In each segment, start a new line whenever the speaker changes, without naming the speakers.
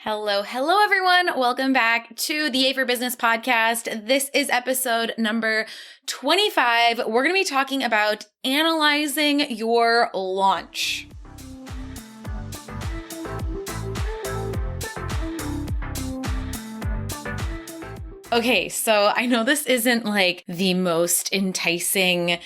Hello, everyone. Welcome back to the A for Business podcast. This is episode number 25. We're going to be talking about analyzing your launch. Okay, so I know this isn't like the most enticing,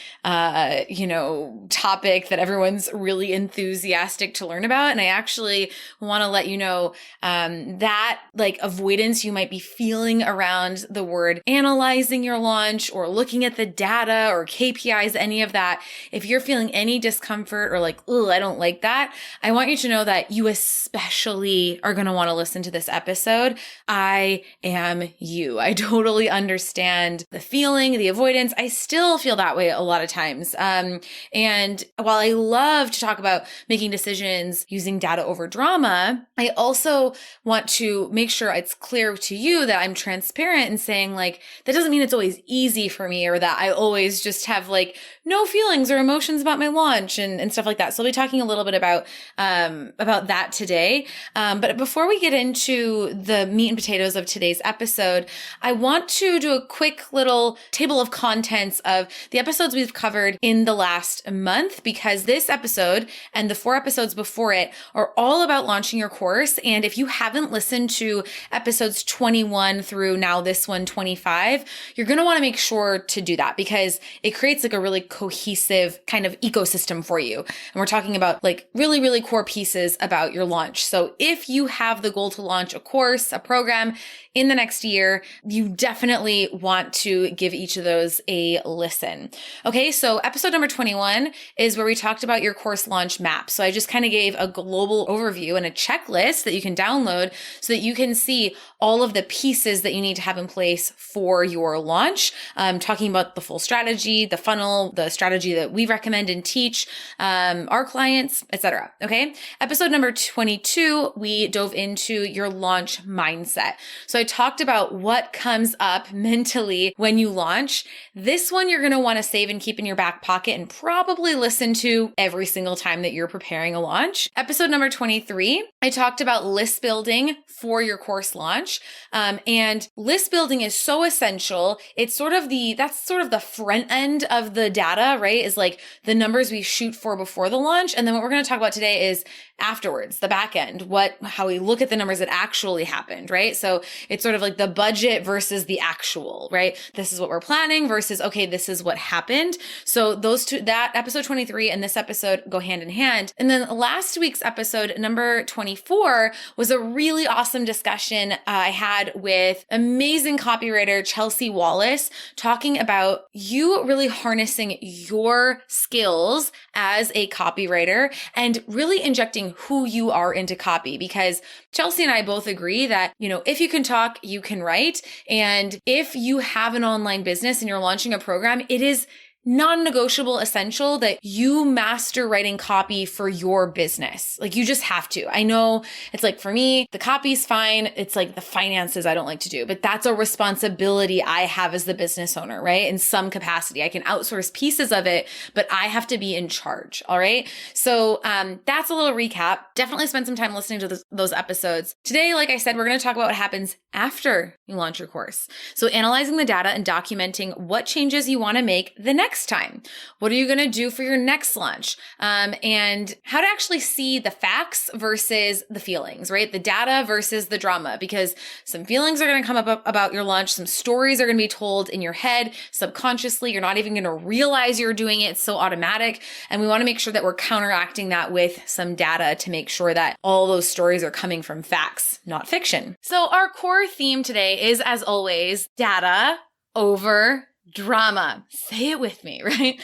topic that everyone's really enthusiastic to learn about. And I actually want to let you know that like avoidance you might be feeling around the word analyzing your launch or looking at the data or KPIs, any of that. If you're feeling any discomfort or like, oh, I don't like that, I want you to know that you especially are going to want to listen to this episode. I am you. I totally understand the feeling, the avoidance. I still feel that way a lot of times. And while I love to talk about making decisions using data over drama, I also want to make sure it's clear to you that I'm transparent and saying like, that doesn't mean it's always easy for me or that I always just have like no feelings or emotions about my launch and stuff like that. So I'll be talking a little bit about that today. But before we get into the meat and potatoes of today's episode, I want to do a quick little table of contents of the episodes we've covered in the last month, because this episode and the 4 episodes before it are all about launching your course. And if you haven't listened to episodes 21 through now this one, 25, you're going to want to make sure to do that because it creates like a really cohesive kind of ecosystem for you. And we're talking about like really, really core pieces about your launch. So if you have the goal to launch a course, a program in the next year, you definitely want to give each of those a listen. Okay, so episode number 21 is where we talked about your course launch map. So I just kind of gave a global overview and a checklist that you can download so that you can see all of the pieces that you need to have in place for your launch. Talking about the full strategy, the funnel, the strategy that we recommend and teach our clients, etc. Okay, episode number 22, we dove into your launch mindset. So I talked about what comes up mentally when you launch. This one you're going to want to save and keep in your back pocket and probably listen to every single time that you're preparing a launch. Episode number 23, I talked about list building for your course launch. And list building is so essential. That's sort of the front end of the data, right? Is like the numbers we shoot for before the launch. And then what we're going to talk about today is afterwards, the back end, how we look at the numbers that actually happened, right? So it's sort of like the budget versus the actual, right? This is what we're planning versus, okay, this is what happened. So those two, that episode 23 and this episode go hand in hand. And then last week's episode, number 24, was a really awesome discussion I had with amazing copywriter Chelsea Wallace, talking about you really harnessing your skills as a copywriter and really injecting who you are into copy, because Chelsea and I both agree that, if you can talk, you can write. And if you have an online business and you're launching a program, it is non-negotiable essential that you master writing copy for your business. Like you just have to. I know it's like for me, the copy's fine. It's like the finances I don't like to do, but that's a responsibility I have as the business owner, right? In some capacity, I can outsource pieces of it, but I have to be in charge. All right. So that's a little recap. Definitely spend some time listening to those episodes. Today, like I said, we're going to talk about what happens after you launch your course. So analyzing the data and documenting what changes you want to make the next time. What are you going to do for your next launch? And how to actually see the facts versus the feelings, right? The data versus the drama, because some feelings are going to come up about your launch. Some stories are going to be told in your head subconsciously. You're not even going to realize you're doing it. It's so automatic. And we want to make sure that we're counteracting that with some data to make sure that all those stories are coming from facts, not fiction. So our core theme today is, as always, data over drama. Say it with me, right?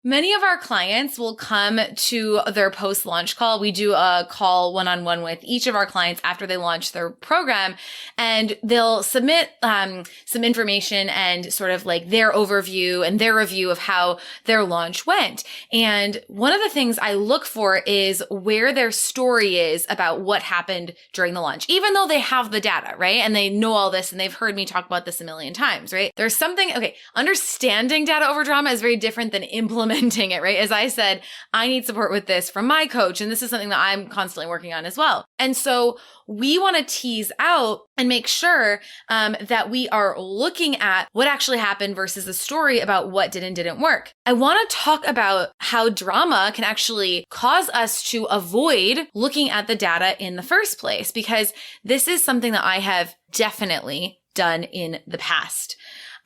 Many of our clients will come to their post-launch call. We do a call one-on-one with each of our clients after they launch their program, and they'll submit some information and sort of like their overview and their review of how their launch went. And one of the things I look for is where their story is about what happened during the launch, even though they have the data, right? And they know all this and they've heard me talk about this a million times, right? There's something, okay, understanding data over drama is very different than implementing it, right? As I said, I need support with this from my coach, and this is something that I'm constantly working on as well. And so we want to tease out and make sure that we are looking at what actually happened versus the story about what did and didn't work. I want to talk about how drama can actually cause us to avoid looking at the data in the first place, because this is something that I have definitely done in the past.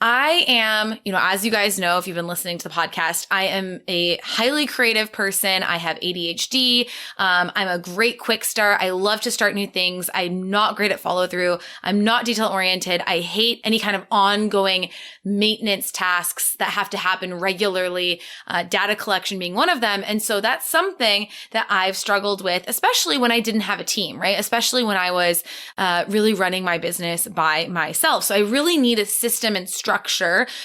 I am, as you guys know, if you've been listening to the podcast, I am a highly creative person. I have ADHD. I'm a great quick start. I love to start new things. I'm not great at follow through. I'm not detail oriented. I hate any kind of ongoing maintenance tasks that have to happen regularly, data collection being one of them. And so that's something that I've struggled with, especially when I didn't have a team, right? Especially when I was really running my business by myself. So I really need a system and structure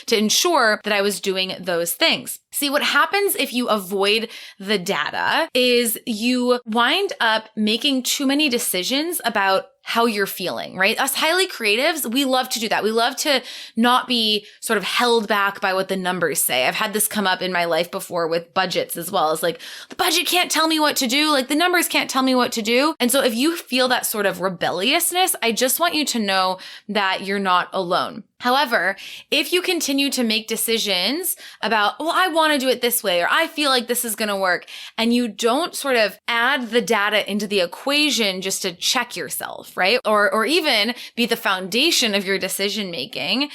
to ensure that I was doing those things. See, what happens if you avoid the data is you wind up making too many decisions about how you're feeling, right? Us highly creatives, we love to do that. We love to not be sort of held back by what the numbers say. I've had this come up in my life before with budgets as well. It's like, the budget can't tell me what to do. Like the numbers can't tell me what to do. And so if you feel that sort of rebelliousness, I just want you to know that you're not alone. However, if you continue to make decisions about, well, I want to do it this way, or I feel like this is going to work, and you don't sort of add the data into the equation just to check yourself, right? Or even be the foundation of your decision making,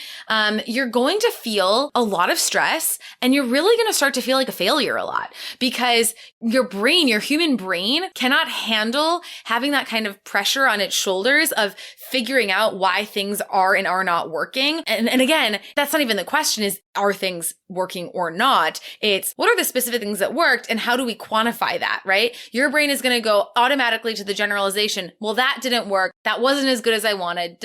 you're going to feel a lot of stress, and you're really going to start to feel like a failure a lot, because your brain, your human brain, cannot handle having that kind of pressure on its shoulders of figuring out why things are and are not working. And again, that's not even the question, is are things working or not? It's what are the specific things that worked and how do we quantify that, right? Your brain is going to go automatically to the generalization. Well, that didn't work. That wasn't as good as I wanted,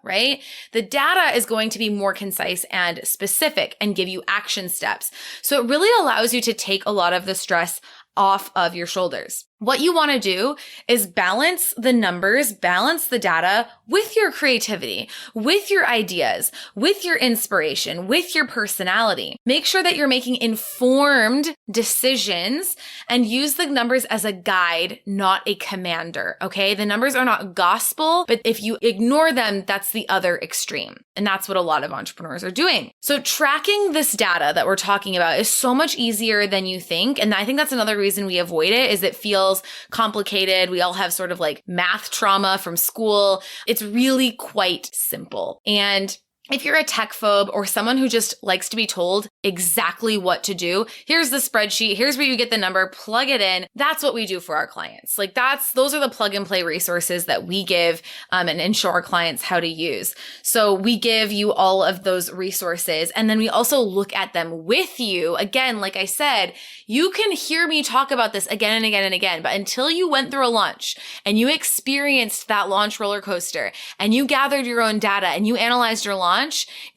right? The data is going to be more concise and specific and give you action steps. So it really allows you to take a lot of the stress off of your shoulders. What you want to do is balance the numbers, balance the data with your creativity, with your ideas, with your inspiration, with your personality. Make sure that you're making informed decisions and use the numbers as a guide, not a commander, okay? The numbers are not gospel, but if you ignore them, that's the other extreme. And that's what a lot of entrepreneurs are doing. So tracking this data that we're talking about is so much easier than you think. And I think that's another reason we avoid it, is it feels complicated. We all have sort of like math trauma from school. It's really quite simple. And if you're a tech phobe or someone who just likes to be told exactly what to do, here's the spreadsheet, here's where you get the number, plug it in. That's what we do for our clients. Like those are the plug and play resources that we give and show our clients how to use. So we give you all of those resources, and then we also look at them with you. Again, like I said, you can hear me talk about this again and again and again, but until you went through a launch and you experienced that launch roller coaster and you gathered your own data and you analyzed your launch,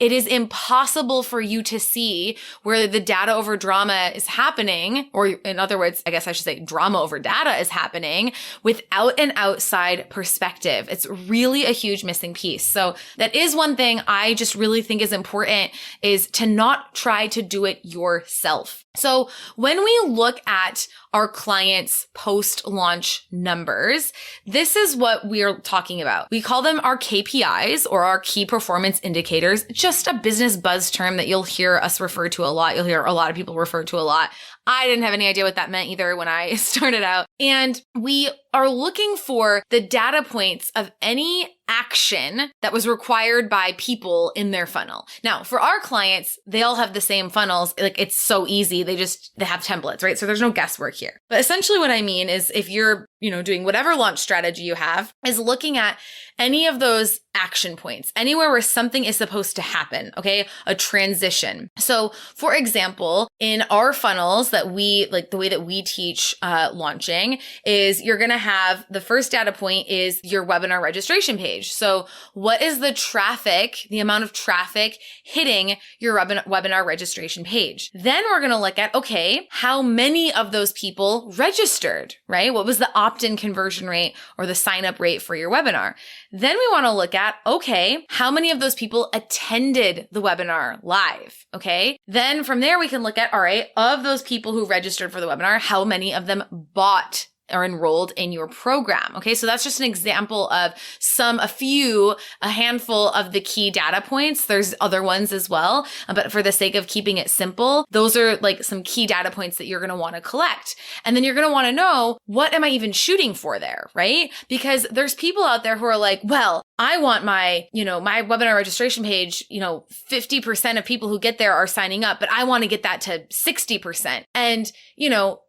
it is impossible for you to see where the data over drama is happening, or in other words, I guess I should say drama over data is happening without an outside perspective. It's really a huge missing piece. So that is one thing I just really think is important, is to not try to do it yourself. So when we look at our clients' post-launch numbers, this is what we're talking about. We call them our KPIs, or our key performance indicators, just a business buzz term that you'll hear us refer to a lot. You'll hear a lot of people refer to a lot. I didn't have any idea what that meant either when I started out. And we are looking for the data points of any action that was required by people in their funnel. Now, for our clients, they all have the same funnels. Like it's so easy. They have templates, right? So there's no guesswork here. But essentially what I mean is if you're, doing whatever launch strategy you have, is looking at any of those action points, anywhere where something is supposed to happen, okay? A transition. So for example, in our funnels that we, like the way that we teach launching is you're going to have the first data point is your webinar registration page. So what is the traffic, the amount of traffic hitting your webinar registration page? Then we're going to look at, okay, how many of those people registered, right? What was the opt-in conversion rate or the sign-up rate for your webinar. Then we want to look at, okay, how many of those people attended the webinar live? Okay. Then from there, we can look at, all right, of those people who registered for the webinar, how many of them bought are enrolled in your program. Okay. So that's just an example of a handful of the key data points. There's other ones as well. But for the sake of keeping it simple, those are like some key data points that you're going to want to collect. And then you're going to want to know, what am I even shooting for there? Right? Because there's people out there who are like, well, I want my webinar registration page, 50% of people who get there are signing up, but I want to get that to 60%. And,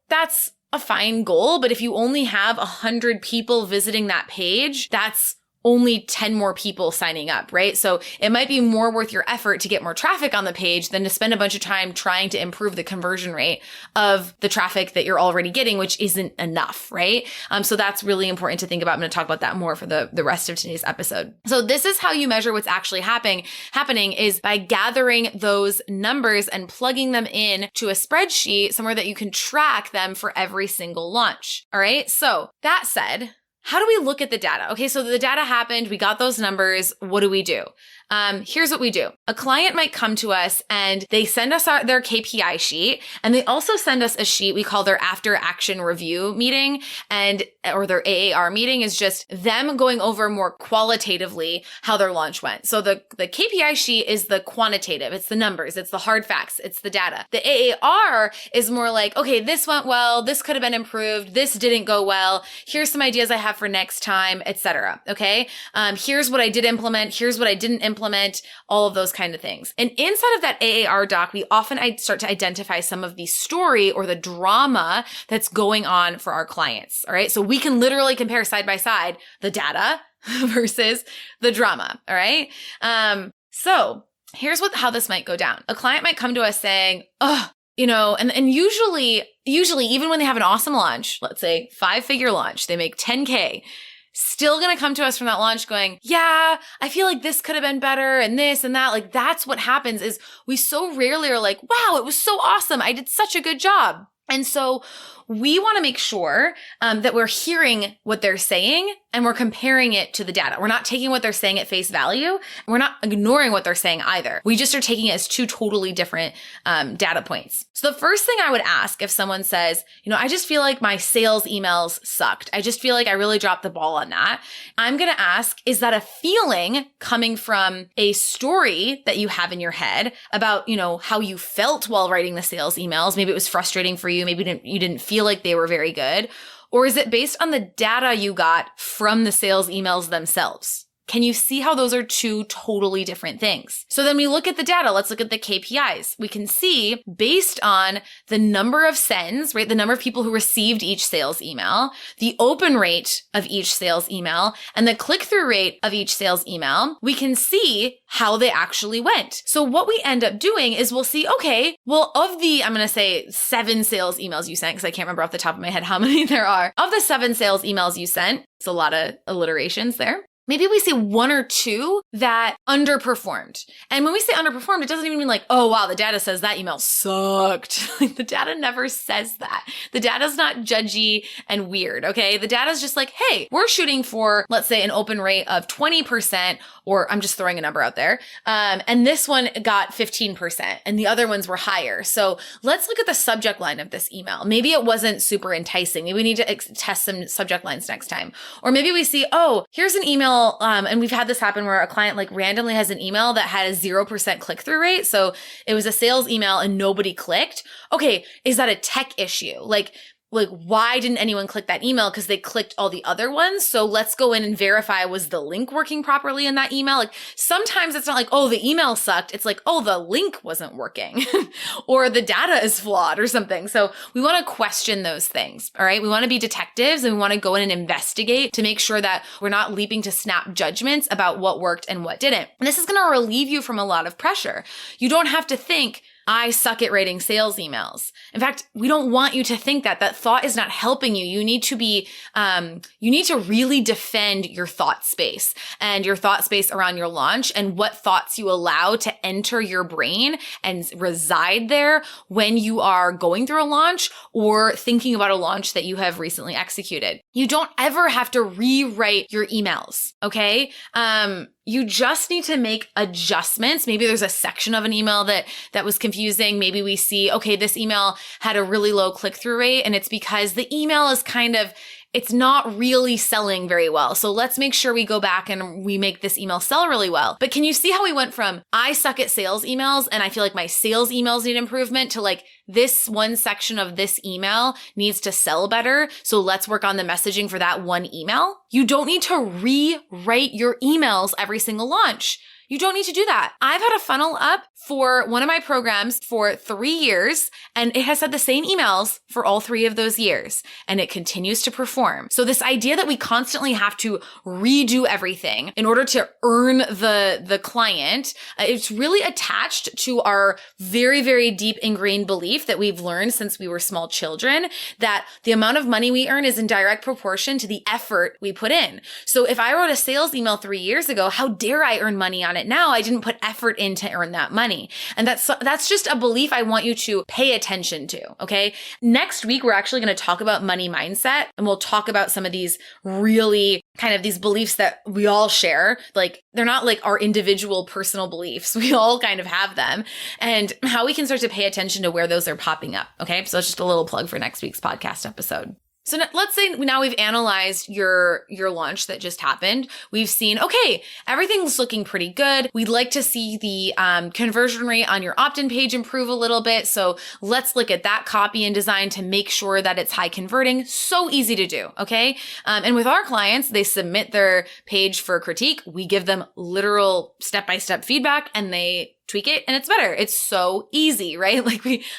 that's a fine goal, but if you only have 100 people visiting that page, that's only 10 more people signing up, right? So it might be more worth your effort to get more traffic on the page than to spend a bunch of time trying to improve the conversion rate of the traffic that you're already getting, which isn't enough, right? So that's really important to think about. I'm going to talk about that more for the rest of today's episode. So this is how you measure what's actually happening is by gathering those numbers and plugging them in to a spreadsheet somewhere that you can track them for every single launch. All right. So that said, how do we look at the data? Okay, so the data happened. We got those numbers. What do? Here's what we do. A client might come to us and they send us their KPI sheet, and they also send us a sheet we call their after action review meeting, or their AAR meeting is just them going over more qualitatively how their launch went. So the KPI sheet is the quantitative. It's the numbers. It's the hard facts. It's the data. The AAR is more like, okay, this went well. This could have been improved. This didn't go well. Here's some ideas I have for next time, etc. Okay. Here's what I did implement. Here's what I didn't implement, all of those kind of things. And inside of that AAR doc, we often start to identify some of the story or the drama that's going on for our clients. All right. So we can literally compare side by side the data versus the drama. All right. So here's how this might go down. A client might come to us saying, and usually even when they have an awesome launch, let's say 5-figure launch, they make 10K, still going to come to us from that launch going, yeah, I feel like this could have been better and this and that. Like that's what happens is we so rarely are like, wow, it was so awesome. I did such a good job. And so we want to make sure that we're hearing what they're saying and we're comparing it to the data. We're not taking what they're saying at face value. We're not ignoring what they're saying either. We just are taking it as two totally different data points. So the first thing I would ask if someone says, I just feel like my sales emails sucked. I just feel like I really dropped the ball on that. I'm going to ask, is that a feeling coming from a story that you have in your head about, how you felt while writing the sales emails? Maybe it was frustrating for you. Maybe you didn't feel like they were very good. Or is it based on the data you got from the sales emails themselves? Can you see how those are two totally different things? So then we look at the data. Let's look at the KPIs. We can see based on the number of sends, right? The number of people who received each sales email, the open rate of each sales email, and the click-through rate of each sales email, we can see how they actually went. So what we end up doing is we'll see, okay, well, of the, I'm going to say 7 sales emails you sent, because I can't remember off the top of my head how many there are. Of the 7 sales emails you sent, it's a lot of alliterations there. Maybe we see 1 or 2 that underperformed. And when we say underperformed, it doesn't even mean like, oh, wow, the data says that email sucked. The data never says that. The data's not judgy and weird, okay? The data's just like, hey, we're shooting for, let's say, an open rate of 20%, or I'm just throwing a number out there. And this one got 15%, and the other ones were higher. So let's look at the subject line of this email. Maybe it wasn't super enticing. Maybe we need to test some subject lines next time. Or maybe we see, oh, here's an email. And we've had this happen where a client like randomly has an email that had a 0% click-through rate. So it was a sales email and nobody clicked. Okay, is that a tech issue? Like why didn't anyone click that email? Because they clicked all the other ones. So let's go in and verify, was the link working properly in that email? Like sometimes it's not like, oh, the email sucked. It's like, oh, the link wasn't working or the data is flawed or something. So we want to question those things. All right. We want to be detectives and we want to go in and investigate to make sure that we're not leaping to snap judgments about what worked and what didn't. And this is going to relieve you from a lot of pressure. You don't have to think, I suck at writing sales emails. In fact, we don't want you to think that. That thought is not helping you. You need to really defend your thought space and your thought space around your launch and what thoughts you allow to enter your brain and reside there when you are going through a launch or thinking about a launch that you have recently executed. You don't ever have to rewrite your emails, okay? You just need to make adjustments. Maybe there's a section of an email that was confusing. Maybe we see, okay, this email had a really low click-through rate, and it's because the email is it's not really selling very well. So let's make sure we go back and we make this email sell really well. But can you see how we went from I suck at sales emails and I feel like my sales emails need improvement to like this one section of this email needs to sell better. So let's work on the messaging for that one email. You don't need to rewrite your emails every single launch. You don't need to do that. I've had a funnel up for one of my programs for 3 years, and it has had the same emails for all 3 of those years, and it continues to perform. So this idea that we constantly have to redo everything in order to earn the client, it's really attached to our very, very deep ingrained belief that we've learned since we were small children, that the amount of money we earn is in direct proportion to the effort we put in. So if I wrote a sales email 3 years ago, how dare I earn money on it now? I didn't put effort in to earn that money. And that's just a belief I want you to pay attention to, okay? Next week, we're actually going to talk about money mindset, and we'll talk about some of these really kind of these beliefs that we all share. Like, they're not like our individual personal beliefs. We all kind of have them, and how we can start to pay attention to where those are popping up, okay? So it's just a little plug for next week's podcast episode. So let's say now we've analyzed your launch that just happened. We've seen, okay, everything's looking pretty good. We'd like to see the conversion rate on your opt-in page improve a little bit. So let's look at that copy and design to make sure that it's high converting. So easy to do, okay? And with our clients, they submit their page for critique. We give them literal step-by-step feedback, and they tweak it and it's better. It's so easy, right?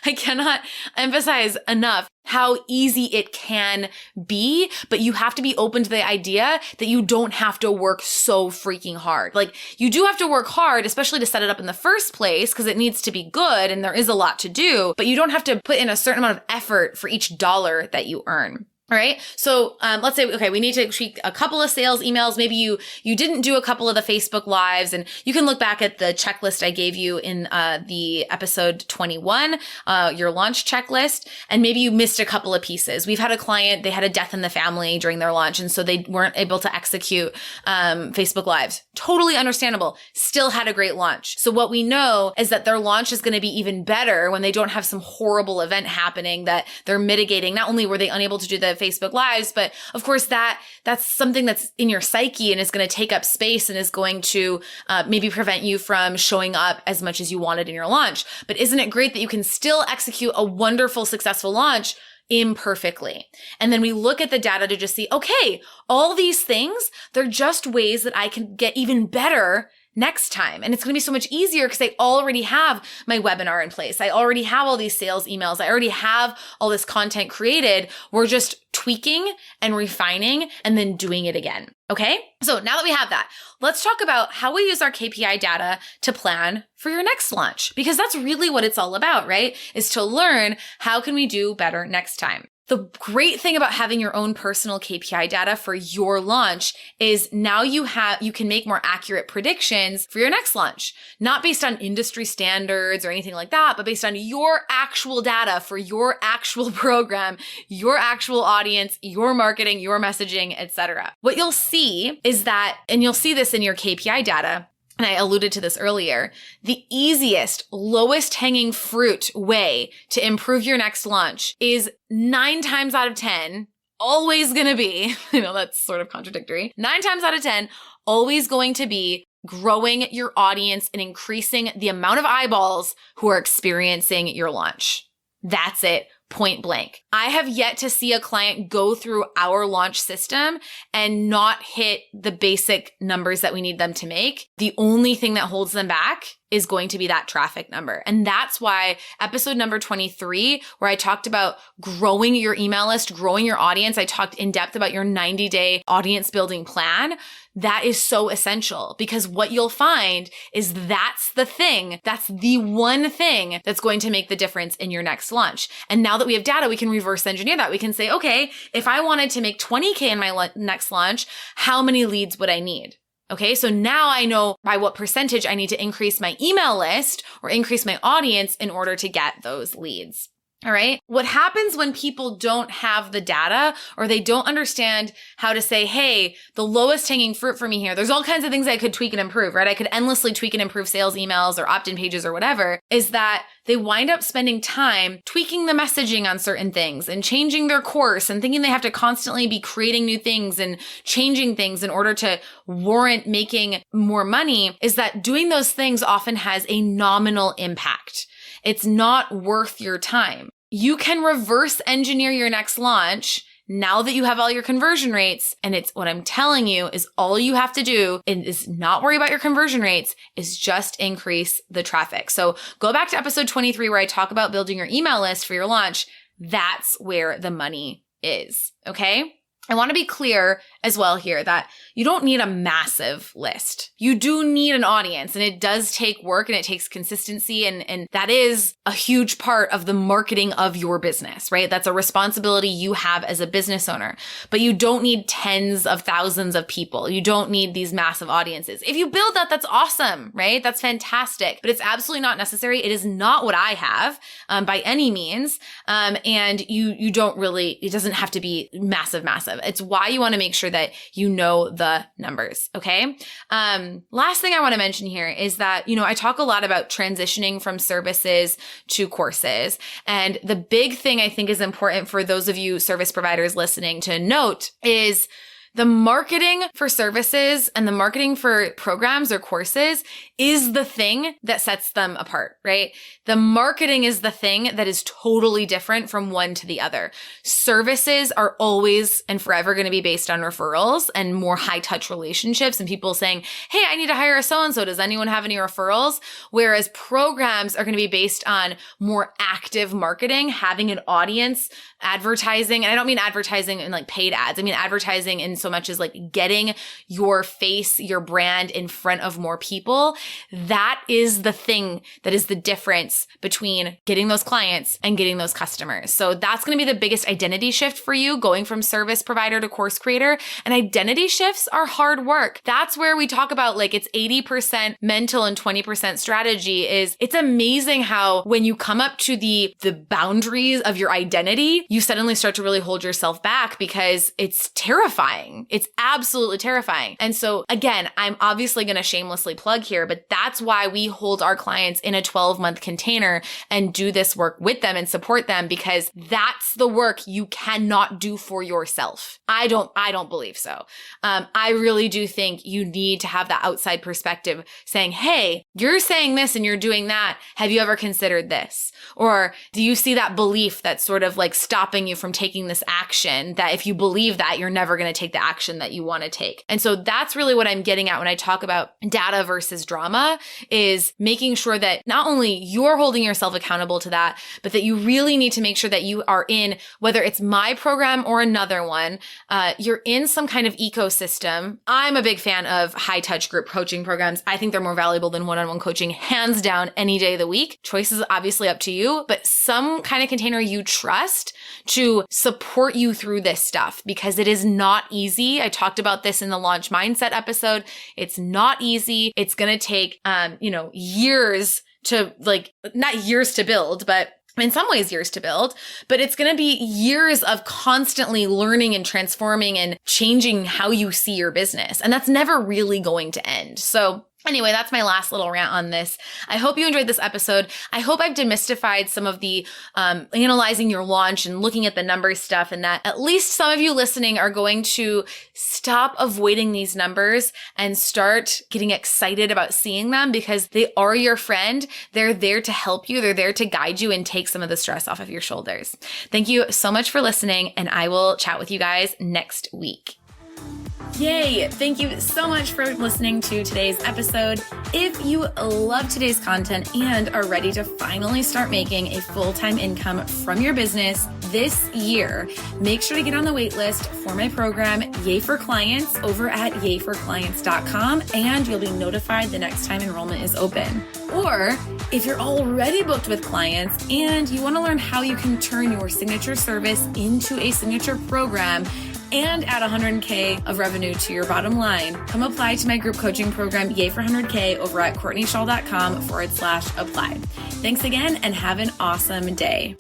I cannot emphasize enough how easy it can be, but you have to be open to the idea that you don't have to work so freaking hard. Like, you do have to work hard, especially to set it up in the first place, because it needs to be good and there is a lot to do, but you don't have to put in a certain amount of effort for each dollar that you earn. All right. So let's say, okay, we need to tweak a couple of sales emails. Maybe you didn't do a couple of the Facebook Lives, and you can look back at the checklist I gave you in the episode 21, your launch checklist, and maybe you missed a couple of pieces. We've had a client, they had a death in the family during their launch, and so they weren't able to execute Facebook Lives. Totally understandable. Still had a great launch. So what we know is that their launch is going to be even better when they don't have some horrible event happening that they're mitigating. Not only were they unable to do the Facebook Lives, but of course that's something that's in your psyche and is going to take up space and is going to maybe prevent you from showing up as much as you wanted in your launch. But isn't it great that you can still execute a wonderful, successful launch imperfectly? And then we look at the data to just see, okay, all these things, they're just ways that I can get even better next time. And it's going to be so much easier because I already have my webinar in place. I already have all these sales emails. I already have all this content created. We're just tweaking and refining and then doing it again. Okay. So now that we have that, let's talk about how we use our KPI data to plan for your next launch, because that's really what it's all about, right? Is to learn how can we do better next time. The great thing about having your own personal KPI data for your launch is now you can make more accurate predictions for your next launch, not based on industry standards or anything like that, but based on your actual data for your actual program, your actual audience, your marketing, your messaging, etc. What you'll see is that, and you'll see this in your KPI data, and I alluded to this earlier, the easiest, lowest hanging fruit way to improve your next launch is 9 times out of 10, always going to be, that's sort of contradictory, 9 times out of 10, always going to be growing your audience and increasing the amount of eyeballs who are experiencing your launch. That's it. Point blank. I have yet to see a client go through our launch system and not hit the basic numbers that we need them to make. The only thing that holds them back is going to be that traffic number. And that's why episode number 23, where I talked about growing your email list, growing your audience, I talked in depth about your 90-day audience building plan. That is so essential, because what you'll find is that's the one thing that's going to make the difference in your next launch. And now that we have data, we can reverse engineer that. We can say, okay, if I wanted to make 20K in my next launch, how many leads would I need? Okay, so now I know by what percentage I need to increase my email list or increase my audience in order to get those leads. All right. What happens when people don't have the data, or they don't understand how to say, hey, the lowest hanging fruit for me here, there's all kinds of things I could tweak and improve, right? I could endlessly tweak and improve sales emails or opt-in pages or whatever, is that they wind up spending time tweaking the messaging on certain things and changing their course and thinking they have to constantly be creating new things and changing things in order to warrant making more money. Is that doing those things often has a nominal impact. It's not worth your time. You can reverse engineer your next launch now that you have all your conversion rates. And it's what I'm telling you is all you have to do is not worry about your conversion rates, is just increase the traffic. So go back to episode 23 where I talk about building your email list for your launch. That's where the money is. Okay. I want to be clear as well here that you don't need a massive list. You do need an audience, and it does take work and it takes consistency. And that is a huge part of the marketing of your business, right? That's a responsibility you have as a business owner, but you don't need tens of thousands of people. You don't need these massive audiences. If you build that, that's awesome, right? That's fantastic, but it's absolutely not necessary. It is not what I have by any means. And you don't really, it doesn't have to be massive. It's why you want to make sure that you know the numbers. Okay. Last thing I want to mention here is that, I talk a lot about transitioning from services to courses. And the big thing I think is important for those of you service providers listening to note is the marketing for services and the marketing for programs or courses is the thing that sets them apart, right? The marketing is the thing that is totally different from one to the other. Services are always and forever going to be based on referrals and more high touch relationships and people saying, hey, I need to hire a so-and-so. Does anyone have any referrals? Whereas programs are going to be based on more active marketing, having an audience, advertising. And I don't mean advertising in like paid ads. I mean advertising in so much as like getting your face, your brand in front of more people. That is the thing that is the difference between getting those clients and getting those customers. So that's going to be the biggest identity shift for you, going from service provider to course creator. And identity shifts are hard work. That's where we talk about like it's 80% mental and 20% strategy. It's amazing how when you come up to the boundaries of your identity, you suddenly start to really hold yourself back because it's terrifying. It's absolutely terrifying. And so again, I'm obviously going to shamelessly plug here, but that's why we hold our clients in a 12-month container and do this work with them and support them, because that's the work you cannot do for yourself. I don't believe so. I really do think you need to have that outside perspective saying, hey, you're saying this and you're doing that. Have you ever considered this? Or do you see that belief that's sort of like stopping you from taking this action, that if you believe that, you're never going to take the action that you want to take? And so that's really what I'm getting at when I talk about data versus drama, is making sure that not only you're holding yourself accountable to that, but that you really need to make sure that you are in, whether it's my program or another one, you're in some kind of ecosystem. I'm a big fan of high touch group coaching programs. I think they're more valuable than one-on-one coaching, hands down, any day of the week. Choice is obviously up to you, but some kind of container you trust to support you through this stuff, because it is not easy. I talked about this in the launch mindset episode. It's not easy. It's going to take, years to not years to build, but in some ways years to build, but it's going to be years of constantly learning and transforming and changing how you see your business. And that's never really going to end. So anyway, that's my last little rant on this. I hope you enjoyed this episode. I hope I've demystified some of the analyzing your launch and looking at the numbers stuff, and that at least some of you listening are going to stop avoiding these numbers and start getting excited about seeing them, because they are your friend. They're there to help you. They're there to guide you and take some of the stress off of your shoulders. Thank you so much for listening, and I will chat with you guys next week. Yay! Thank you so much for listening to today's episode. If you love today's content and are ready to finally start making a full-time income from your business this year, make sure to get on the wait list for my program, Yay for Clients, over at yayforclients.com, and you'll be notified the next time enrollment is open. Or if you're already booked with clients and you want to learn how you can turn your signature service into a signature program and add 100K of revenue to your bottom line, come apply to my group coaching program, Yay for 100K, over at CourtneyShaw.com/apply. Thanks again and have an awesome day.